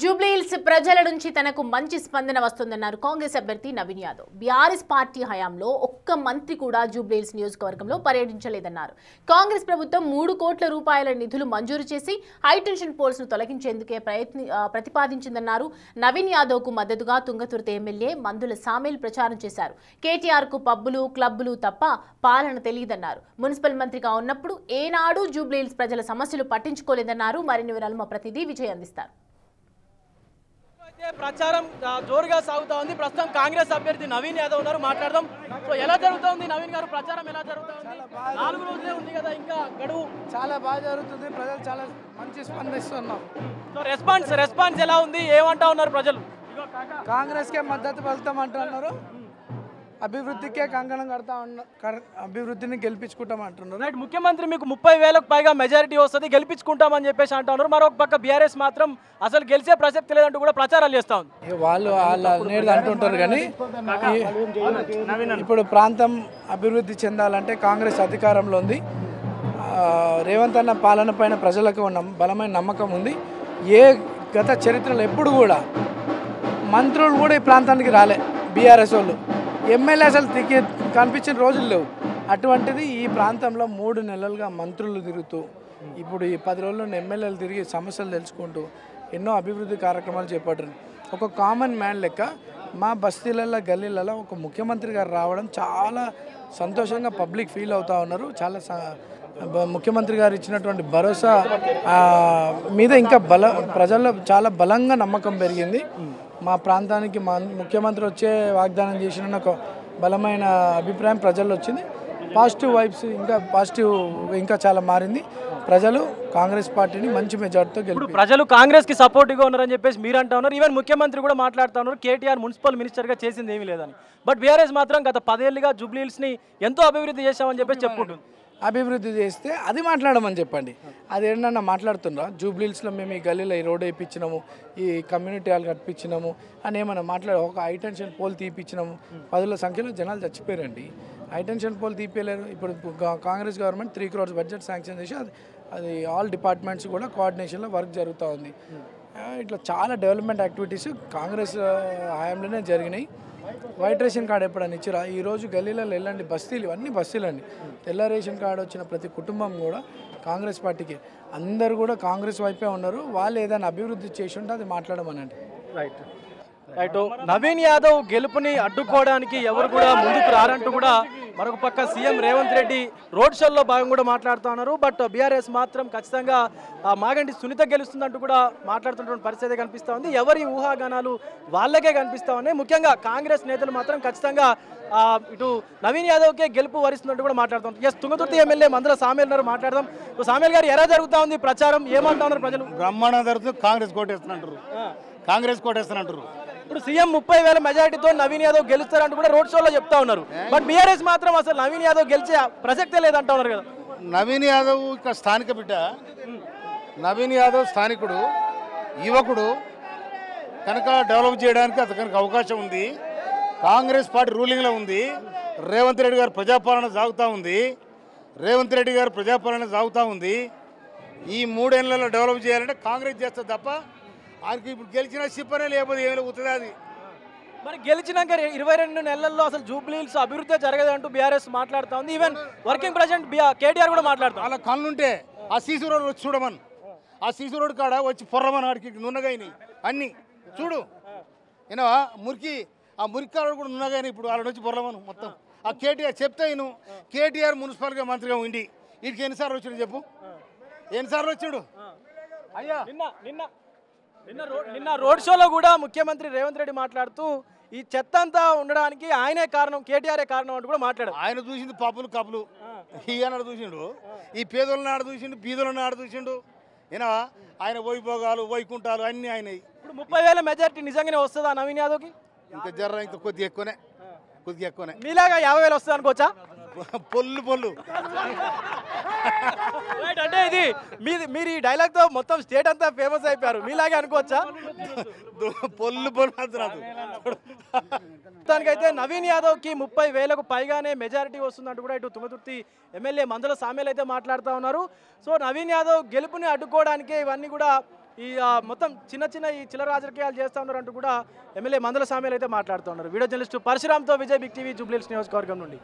జూబ్లీహిల్స్ ప్రజల నుంచి తనకు మంచి స్పందన వస్తుందన్నారు కాంగ్రెస్ అభ్యర్థి నవీన్ యాదవ్. బీఆర్ఎస్ పార్టీ హయాంలో ఒక్క మంత్రి కూడా జూబ్లీహిల్స్ నియోజకవర్గంలో పర్యటించలేదన్నారు. కాంగ్రెస్ ప్రభుత్వం 3 కోట్ల రూపాయల నిధులు మంజూరు చేసి హైటెన్షన్ పోల్స్ ను తొలగించేందుకే ప్రతిపాదించిందన్నారు. నవీన్ యాదవ్ కు మద్దతుగా తుంగతుర్తి ఎమ్మెల్యే మందుల సామేల్ ప్రచారం చేశారు. కేటీఆర్ కు పబ్బులు క్లబ్బులు తప్ప పాలన తెలియదన్నారు. మున్సిపల్ మంత్రిగా ఉన్నప్పుడు ఏనాడు జూబ్లీహిల్స్ ప్రజల సమస్యలు పట్టించుకోలేదన్నారు. మరిన్ని వివరాలు మా ప్రతినిధి విజయ్ అందిస్తారు. ప్రచారం జోరుగా సాగుతా ఉంది. ప్రస్తుతం కాంగ్రెస్ అభ్యర్థి నవీన్ యాదవ్ ఉన్నారు, మాట్లాడదాం. సో ఎలా జరుగుతుంది నవీన్ గారు, ప్రచారం ఎలా జరుగుతుంది? 4 రోజులే ఉంది కదా ఇంకా గడువు. చాలా బాగా జరుగుతుంది, ప్రజలు చాలా మంచి స్పందిస్తున్నారు. సో రెస్పాన్స్ ఎలా ఉంది, ఏమంటా ఉన్నారు ప్రజలు? కాంగ్రెస్కే మద్దతు పలుతాం అంటున్నారు, అభివృద్ధికే కంకణం కడతా ఉన్నారు, అభివృద్ధిని గెలిపించుకుంటాం అంటున్నారు. రైట్, ముఖ్యమంత్రి మీకు 30,000కు పైగా మెజారిటీ వస్తుంది, గెలిపించుకుంటామని చెప్పేసి అంటా ఉన్నారు. మరొక పక్క బీఆర్ఎస్ మాత్రం అసలు గెలిచే ప్రసక్తి లేదంటూ కూడా ప్రచారాలు చేస్తా ఉంది. వాళ్ళు నేడు అంటుంటారు కానీ ఇప్పుడు ప్రాంతం అభివృద్ధి చెందాలంటే కాంగ్రెస్ అధికారంలో ఉంది. రేవంత్ అన్న పాలన పైన ప్రజలకు బలమైన నమ్మకం ఉంది. ఏ గత చరిత్రలో ఎప్పుడు కూడా మంత్రులు కూడా ఈ ప్రాంతానికి రాలే, బీఆర్ఎస్ వాళ్ళు ఎమ్మెల్యే అసలు కనిపించిన రోజులు లేవు. అటువంటిది ఈ ప్రాంతంలో 3 నెలలుగా మంత్రులు తిరుగుతూ ఇప్పుడు ఈ 10 రోజుల్లో ఎమ్మెల్యేలు తిరిగి సమస్యలు తెలుసుకుంటూ ఎన్నో అభివృద్ధి కార్యక్రమాలు చేపట్టారు. ఒక కామన్ మ్యాన్ లెక్క మా బస్తీలలో గల్లీలలో ఒక ముఖ్యమంత్రి గారు రావడం చాలా సంతోషంగా పబ్లిక్ ఫీల్ అవుతూ ఉన్నారు. చాలా ముఖ్యమంత్రి గారు ఇచ్చినటువంటి భరోసా మీద ఇంకా ప్రజల్లో చాలా బలంగా నమ్మకం పెరిగింది. మా ప్రాంతానికి ముఖ్యమంత్రి వచ్చే వాగ్దానం చేసిన ఒక బలమైన అభిప్రాయం ప్రజల్లో వచ్చింది. పాజిటివ్ వైబ్స్ ఇంకా చాలా మారింది. ప్రజలు కాంగ్రెస్ పార్టీని మంచి మెజార్టీతో గెలిపారు. ప్రజలు కాంగ్రెస్ కి సపోర్ట్గా ఉన్నారని చెప్పేసి మీరు అంటా ఉన్నారు. ఈవెన్ ముఖ్యమంత్రి కూడా మాట్లాడుతూ ఉన్నారు, కేటీఆర్ మున్సిపల్ మినిస్టర్గా చేసింది ఏమీ లేదని. బట్ బీఆర్ఎస్ మాత్రం గత 10 ఏళ్ళుగా జూబ్లీహిల్స్ని ఎంతో అభివృద్ధి చేశామని చెప్పేసి చెప్పుకుంటుంది. అభివృద్ధి చేస్తే అది మాట్లాడమని చెప్పండి. అది ఏంటన్నా మాట్లాడుతున్నా, జూబ్లీహిల్స్లో మేము ఈ గల్లీలో ఈ రోడ్డు వేయించినాము, ఈ కమ్యూనిటీ హాల్ కట్టించినాము అని ఏమన్నా ఒక హైటెన్షన్ పోల్ తీపిచ్చినాము. 10ల సంఖ్యలో జనాలు చచ్చిపోయారండి. హైటెన్షన్ పోల్ తీపియలేరు. ఇప్పుడు Congress government 3 crores budget sanction చేసి అది ఆల్ డిపార్ట్మెంట్స్ కూడా కోఆర్డినేషన్లో వర్క్ జరుగుతూ ఉంది. ఇట్లా చాలా డెవలప్మెంట్ యాక్టివిటీస్ కాంగ్రెస్ హయాంలోనే జరిగినాయి. వైట్ రేషన్ కార్డు ఎప్పుడైనా ఇచ్చిరా? ఈరోజు గల్లీలలో వెళ్ళండి, బస్తీలు ఇవన్నీ బస్తీలు అండి. తెల్ల రేషన్ కార్డు వచ్చిన ప్రతి కుటుంబం కూడా కాంగ్రెస్ పార్టీకి, అందరూ కూడా కాంగ్రెస్ వైపే ఉన్నారు. వాళ్ళు ఏదైనా అభివృద్ధి చేసి ఉంటే అది మాట్లాడమనండి. రైట్. నవీన్ యాదవ్ గెలుపుని అడ్డుకోవడానికి ఎవరు కూడా ముందుకు రారంటూ కూడా మరొక పక్క సీఎం రేవంత్ రెడ్డి రోడ్ షోల్లో భాగంగా కూడా మాట్లాడుతూ ఉన్నారు. బట్ బీఆర్ఎస్ మాత్రం ఖచ్చితంగా మాగంటి సునీత గెలుస్తుందంటూ కూడా మాట్లాడుతున్నటువంటి పరిస్థితి కనిపిస్తూ ఉంది. ఎవరి ఊహాగానాలు వాళ్ళకే కనిపిస్తూ ఉన్నాయి. ముఖ్యంగా కాంగ్రెస్ నేతలు మాత్రం ఖచ్చితంగా ఇటు నవీన్ యాదవ్కే గెలుపు వరిస్తున్నట్టు కూడా మాట్లాడుతున్నారు. ఎస్, తుంగతుర్తి ఎమ్మెల్యే మందుల సామేల్ ఉన్నారు, మాట్లాడదాం. సామేల్ గారు, ఎలా జరుగుతూ ఉంది ప్రచారం, ఏమంటా ఉన్నారు ప్రజలు? బ్రహ్మాండంగా జరుగుతుంది. కాంగ్రెస్ కోటేస్తానంటారు. ఇప్పుడు సీఎం 30,000 మెజారిటీతో నవీన్ యాదవ్ గెలుస్తారంటూ కూడా రోడ్ షోలో చెప్తా ఉన్నారు. బట్ బీఆర్ఎస్ మాత్రం అసలు నవీన్ యాదవ్ గెలిచే ప్రసక్తే లేదంటా ఉన్నారు కదా. నవీన్ యాదవ్ ఇక్కడ స్థానిక బిడ్డ. నవీన్ యాదవ్ స్థానికుడు, యువకుడు కనుక డెవలప్ చేయడానికి అతనికి అవకాశం ఉంది. కాంగ్రెస్ పార్టీ రూలింగ్లో ఉంది. రేవంత్ రెడ్డి గారు ప్రజాపాలన సాగుతూ ఉంది. ఈ 3 ఏళ్లలో డెవలప్ చేయాలంటే కాంగ్రెస్ చేస్తుంది తప్ప ఆయనకి ఇప్పుడు గెలిచిన సిప్పనే లేకపోతే ఏమైనా అవుతుంది. అది మరి గెలిచినాక 22 నెలల్లో అసలు జూబ్లీహిల్స్ అభివృద్ధి జరగదంటూ బీఆర్ఎస్ మాట్లాడుతూ ఉంది. ఈవెన్ వర్కింగ్ ప్రెసిడెంట్ కేటీఆర్ కూడా మాట్లాడుతారు. అలా కళ్ళుంటే ఆ సీసీ రోడ్ వచ్చి చూడమని, ఆ సీసీ రోడ్ కాడ వచ్చి పొర్రమని, ఆడికి నున్నగాయని అన్నీ చూడు. ఏనావా ఆ మురికాడ కూడా నున్నగాయని, ఇప్పుడు వాళ్ళ వచ్చి పొర్రమను మొత్తం. ఆ కేటీఆర్ చెప్తే నేను కేటీఆర్ మున్సిపల్గా మంత్రిగా ఉండి వీడికి ఎన్నిసార్లు వచ్చాడు చెప్పు, ఎన్నిసార్లు వచ్చాడు? అయ్యా నిన్న రోడ్ షోలో కూడా ముఖ్యమంత్రి రేవంత్ రెడ్డి మాట్లాడుతూ ఈ చెత్త అంతా ఉండడానికి ఆయనే కారణం, కేటీఆరే కారణం అంటూ కూడా మాట్లాడారు. ఆయన చూసింది పప్పులు కప్పులు, ఈయన చూసిండు. ఈ పేదోళ్ళని ఆడ చూసిండు, బీదోళ్ళని ఆడ చూసిండు. ఏనా ఆయన వైభోగాలు వైకుంఠాలు అన్నీ ఆయన. ఇప్పుడు 30,000 మెజారిటీ నిజంగానే వస్తుందా నవీన్ యాదవ్కి? ఇంకా కొద్దిగా ఎక్కువనే. మీలాగా 50,000 వస్తుంది అనుకోవచ్చా? పొల్లు అంటే ఇది మీరు ఈ డైలాగ్ తో మొత్తం స్టేట్ అంతా ఫేమస్ అయిపోయారు, మీలాగే అనుకోవచ్చా? పొల్లు మొత్తానికైతే నవీన్ యాదవ్ కి 30,000కు పైగానే మెజారిటీ వస్తుందంటూ కూడా ఇటు తుంగతుర్తి ఎమ్మెల్యే మందుల సామేల్ అయితే మాట్లాడుతూ ఉన్నారు. సో నవీన్ యాదవ్ గెలుపుని అడ్డుకోవడానికే ఇవన్నీ కూడా ఈ మొత్తం చిన్న చిన్న ఈ చిల్లర రాజకీయాలు చేస్తూ ఉన్నారు అంటూ కూడా ఎమ్మెల్యే మందల సామ్యాలు అయితే మాట్లాడుతూ ఉన్నారు. వీడియో జర్నలిస్టు పరశురామ్తో విజయ్ బిగ్ టీవీ జూబ్లీహిల్స్ నియోజకవర్గం నుండి.